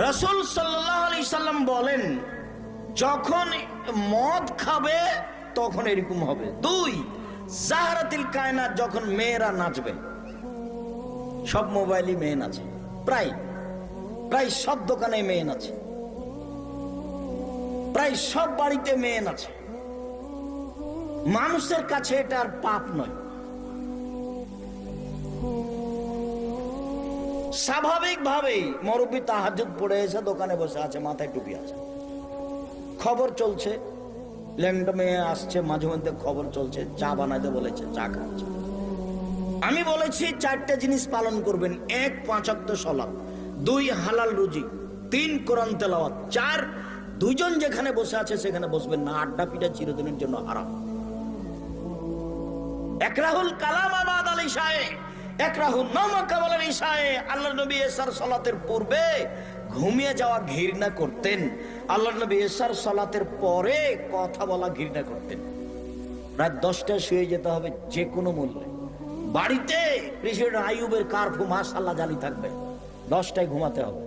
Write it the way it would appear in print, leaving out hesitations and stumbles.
রাসূল সাল্লাল্লাহু আলাইহি সাল্লাম বলেন, যখন মদ খাবে তখন এরকম হবে। 2, জাহরাতিল কায়নাত, যখন মেয়েরা নাচবে। সব মোবাইলই মেয়ে নাচে, প্রায় সব দোকানে মেয়ে নাচে, প্রায় সব বাড়িতে মেয়ে নাচে। মানুষের কাছে এটা আর পাপ নয়। স্বাভাবিকভাবেই মুরব্বি তাহাজ্জুদ পড়ে এসে দোকানে বসে আছে, মাথায় টুপি আছে, খবর চলছে, ল্যাংটা মেয়ে আসছে, মাঝে মধ্যে খবর চলছে, চা বানাইতে বলেছে, চা খাচ্ছে। আমি বলেছি 4টে জিনিস পালন করবেন: 1, 5 ওয়াক্ত সালাত; 2, হালাল রুজি; 3, কোরআন তেলাওয়াত; 4, দুইজন যেখানে বসে আছে সেখানে বসবেন না। আড্ডা পিটা চিরদিনের জন্য হারাম। একরাহুল কালাম বাদ আল ইশায়ে, একরাহুন নামা কাবাল আল ইশায়ে। আল্লাহর নবী এশার সালাতের পূর্বে ঘুমিয়ে যাওয়া ঘৃণা করতেন, আল্লাহর নবী এশার সালাতের পরে কথা বলা ঘৃণা করতেন। রাত 10টায় শুয়ে যেতে হবে যে কোনো মূল্যে। বাড়িতে প্রেসিডেন্ট আইয়ুবের কার্ফু মাশাআল্লাহ জারি থাকবে, 10টায় ঘুমাতে হবে।